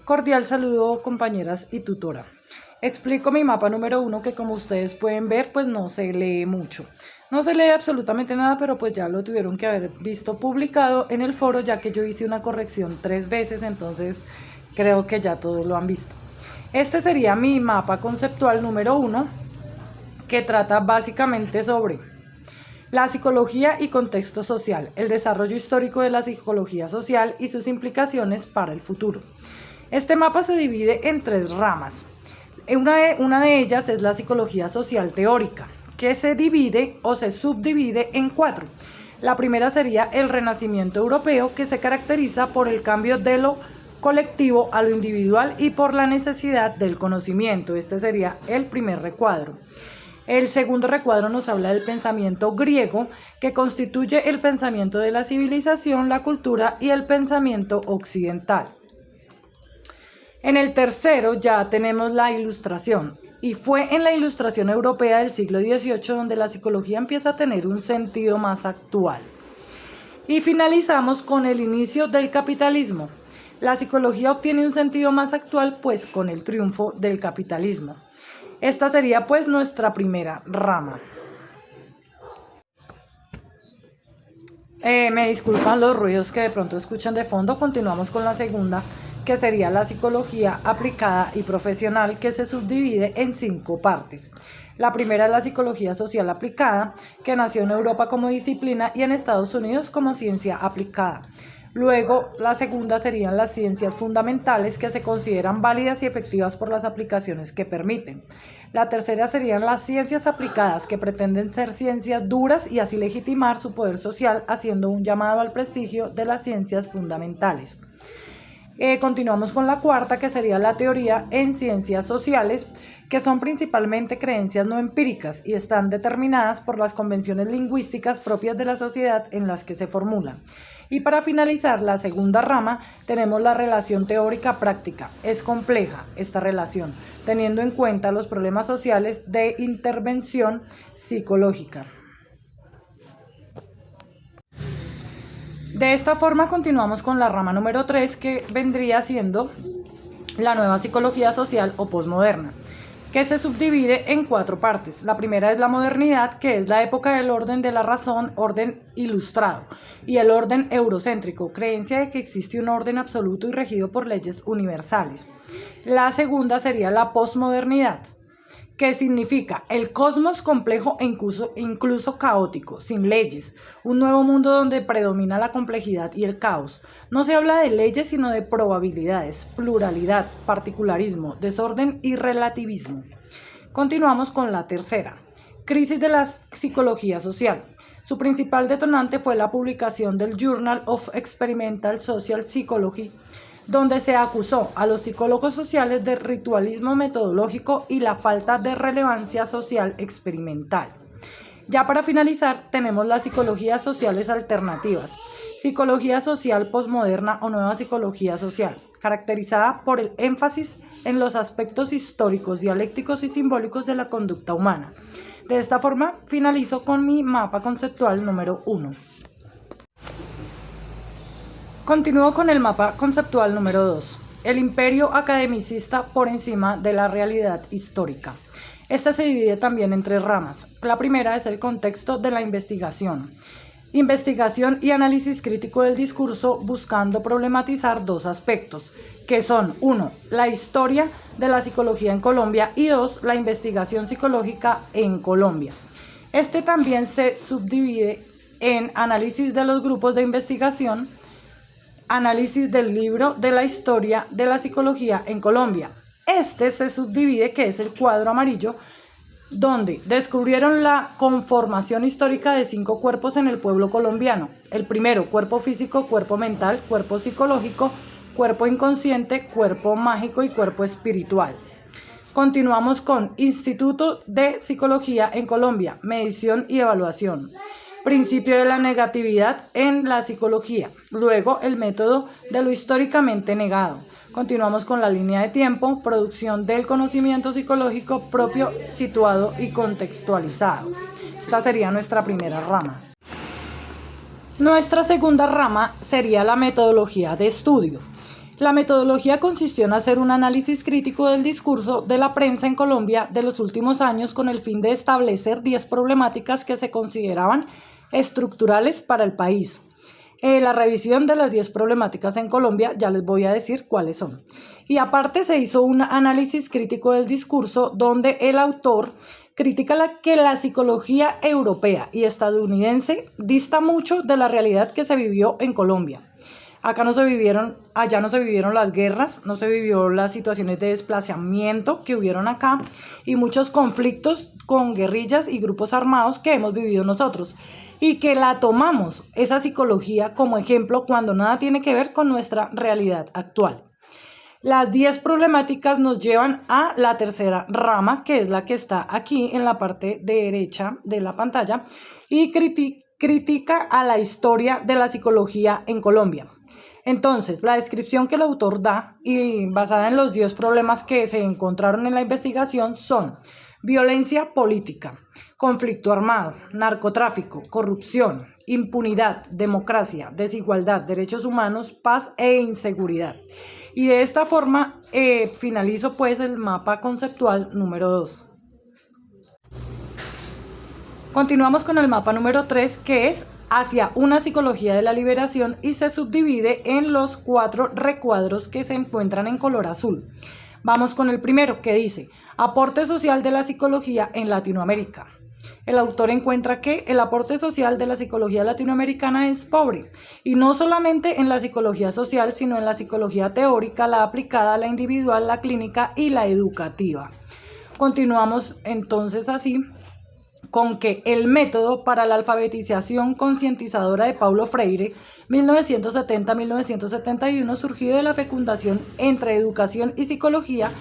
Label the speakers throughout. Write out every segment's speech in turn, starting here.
Speaker 1: Cordial saludo, compañeras y tutora. Explico mi mapa número 1 que, como ustedes pueden ver, pues no se lee mucho. No se lee absolutamente nada, pero pues ya lo tuvieron que haber visto publicado en el foro, ya que yo hice una corrección 3 veces, entonces creo que ya todos lo han visto. Este sería mi mapa conceptual número 1, que trata básicamente sobre la psicología y contexto social, el desarrollo histórico de la psicología social y sus implicaciones para el futuro. Este mapa se divide en 3 ramas. Una de ellas es la psicología social teórica, que se divide o se subdivide en 4. La primera sería el Renacimiento europeo, que se caracteriza por el cambio de lo colectivo a lo individual y por la necesidad del conocimiento. Este sería el primer recuadro. El segundo recuadro nos habla del pensamiento griego, que constituye el pensamiento de la civilización, la cultura y el pensamiento occidental. En el tercero ya tenemos la Ilustración, y fue en la Ilustración europea del siglo XVIII donde la psicología empieza a tener un sentido más actual. Y finalizamos con el inicio del capitalismo. La psicología obtiene un sentido más actual pues con el triunfo del capitalismo. Esta sería pues nuestra primera rama. Me disculpan los ruidos que de pronto escuchan de fondo. Continuamos con la segunda, que sería la psicología aplicada y profesional, que se subdivide en 5 partes. La primera es la psicología social aplicada, que nació en Europa como disciplina y en Estados Unidos como ciencia aplicada. Luego, la segunda serían las ciencias fundamentales, que se consideran válidas y efectivas por las aplicaciones que permiten. La tercera serían las ciencias aplicadas, que pretenden ser ciencias duras y así legitimar su poder social, haciendo un llamado al prestigio de las ciencias fundamentales. Continuamos con la cuarta, que sería la teoría en ciencias sociales, que son principalmente creencias no empíricas y están determinadas por las convenciones lingüísticas propias de la sociedad en las que se formulan. Y para finalizar, la segunda rama, tenemos la relación teórica-práctica. Es compleja esta relación, teniendo en cuenta los problemas sociales de intervención psicológica. De esta forma continuamos con la rama número 3, que vendría siendo la nueva psicología social o posmoderna, que se subdivide en 4 partes. La primera es la modernidad, que es la época del orden de la razón, orden ilustrado, y el orden eurocéntrico, creencia de que existe un orden absoluto y regido por leyes universales. La segunda sería la posmodernidad, que significa el cosmos complejo e incluso caótico, sin leyes, un nuevo mundo donde predomina la complejidad y el caos. No se habla de leyes, sino de probabilidades, pluralidad, particularismo, desorden y relativismo. Continuamos con la tercera, crisis de la psicología social. Su principal detonante fue la publicación del Journal of Experimental Social Psychology, donde se acusó a los psicólogos sociales de ritualismo metodológico y la falta de relevancia social experimental. Ya para finalizar, tenemos las psicologías sociales alternativas, psicología social posmoderna o nueva psicología social, caracterizada por el énfasis en los aspectos históricos, dialécticos y simbólicos de la conducta humana. De esta forma, finalizo con mi mapa conceptual número 1. Continúo con el mapa conceptual número 2, el imperio academicista por encima de la realidad histórica. Esta se divide también en 3 ramas. La primera es el contexto de la investigación. Investigación y análisis crítico del discurso, buscando problematizar 2 aspectos, que son 1. La historia de la psicología en Colombia y 2. La investigación psicológica en Colombia. Este también se subdivide en análisis de los grupos de investigación, análisis del libro de la historia de la psicología en Colombia. Este se subdivide, que es el cuadro amarillo, donde descubrieron la conformación histórica de 5 cuerpos en el pueblo colombiano. El primero, cuerpo físico, cuerpo mental, cuerpo psicológico, cuerpo inconsciente, cuerpo mágico y cuerpo espiritual. Continuamos con Instituto de Psicología en Colombia, medición y evaluación. Principio de la negatividad en la psicología. Luego, el método de lo históricamente negado. Continuamos con la línea de tiempo, producción del conocimiento psicológico propio, situado y contextualizado. Esta sería nuestra primera rama. Nuestra segunda rama sería la metodología de estudio. La metodología consistió en hacer un análisis crítico del discurso de la prensa en Colombia de los últimos años con el fin de establecer 10 problemáticas que se consideraban estructurales para el país. La revisión de las 10 problemáticas en Colombia, ya les voy a decir cuáles son. Y aparte se hizo un análisis crítico del discurso donde el autor critica que la psicología europea y estadounidense dista mucho de la realidad que se vivió en Colombia. Allá no se vivieron las guerras, no se vivió las situaciones de desplazamiento que hubieron acá y muchos conflictos con guerrillas y grupos armados que hemos vivido nosotros y que la tomamos, esa psicología, como ejemplo cuando nada tiene que ver con nuestra realidad actual. Las 10 problemáticas nos llevan a la tercera rama, que es la que está aquí en la parte derecha de la pantalla, y critica a la historia de la psicología en Colombia. Entonces, la descripción que el autor da, y basada en los 10 problemas que se encontraron en la investigación, son violencia política, conflicto armado, narcotráfico, corrupción, impunidad, democracia, desigualdad, derechos humanos, paz e inseguridad. Y de esta forma finalizo pues el mapa conceptual número 2. Continuamos con el mapa número 3, que es hacia una psicología de la liberación y se subdivide en los 4 recuadros que se encuentran en color azul. Vamos con el primero, que dice aporte social de la psicología en Latinoamérica. El autor encuentra que el aporte social de la psicología latinoamericana es pobre, y no solamente en la psicología social, sino en la psicología teórica, la aplicada, la individual, la clínica y la educativa. Continuamos entonces así con que el método para la alfabetización concientizadora de Paulo Freire, 1970-1971, surgió de la fecundación entre educación y psicología,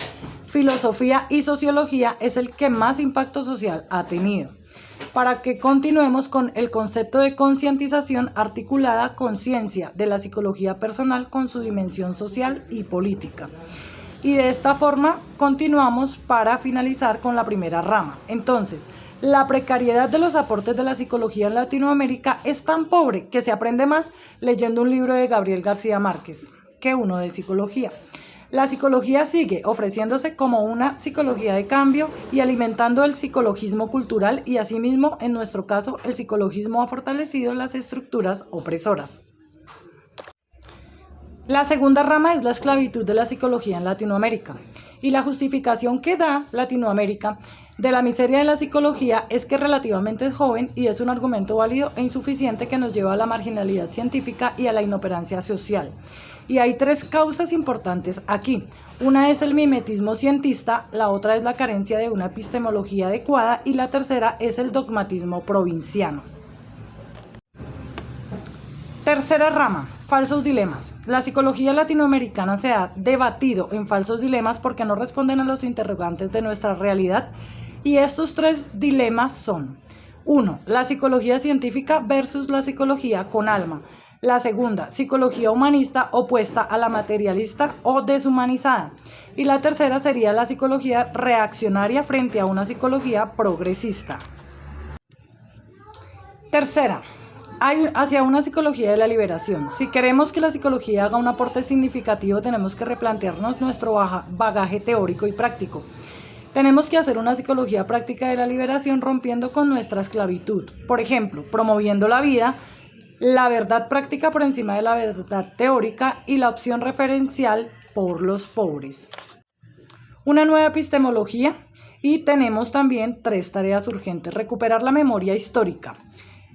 Speaker 1: filosofía y sociología, es el que más impacto social ha tenido. Para que continuemos con el concepto de concientización articulada, conciencia de la psicología personal con su dimensión social y política. Y de esta forma continuamos para finalizar con la primera rama. Entonces, la precariedad de los aportes de la psicología en Latinoamérica es tan pobre que se aprende más leyendo un libro de Gabriel García Márquez que uno de psicología. La psicología sigue ofreciéndose como una psicología de cambio y alimentando el psicologismo cultural, y asimismo, en nuestro caso, el psicologismo ha fortalecido las estructuras opresoras. La segunda rama es la esclavitud de la psicología en Latinoamérica, y la justificación que da Latinoamérica de la miseria de la psicología es que relativamente es joven y es un argumento válido e insuficiente que nos lleva a la marginalidad científica y a la inoperancia social. Y hay 3 causas importantes aquí. Una es el mimetismo cientista, la otra es la carencia de una epistemología adecuada y la tercera es el dogmatismo provinciano. Tercera rama, falsos dilemas. La psicología latinoamericana se ha debatido en falsos dilemas porque no responden a los interrogantes de nuestra realidad, y estos 3 dilemas son: 1. La psicología científica versus la psicología con alma. La segunda, psicología humanista opuesta a la materialista o deshumanizada. Y la tercera sería la psicología reaccionaria frente a una psicología progresista. Tercera, hacia una psicología de la liberación. Si queremos que la psicología haga un aporte significativo, tenemos que replantearnos nuestro bagaje teórico y práctico. Tenemos que hacer una psicología práctica de la liberación rompiendo con nuestra esclavitud. Por ejemplo, promoviendo la vida, la verdad práctica por encima de la verdad teórica y la opción referencial por los pobres. Una nueva epistemología, y tenemos también 3 tareas urgentes: recuperar la memoria histórica,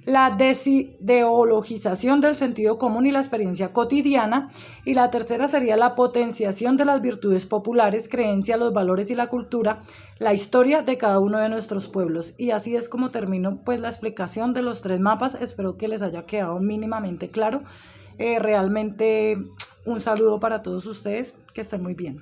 Speaker 1: la desideologización del sentido común y la experiencia cotidiana, y la tercera sería la potenciación de las virtudes populares, creencias, los valores y la cultura, la historia de cada uno de nuestros pueblos. Y así es como termino pues la explicación de los 3 mapas. Espero que les haya quedado mínimamente claro. Realmente un saludo para todos ustedes, que estén muy bien.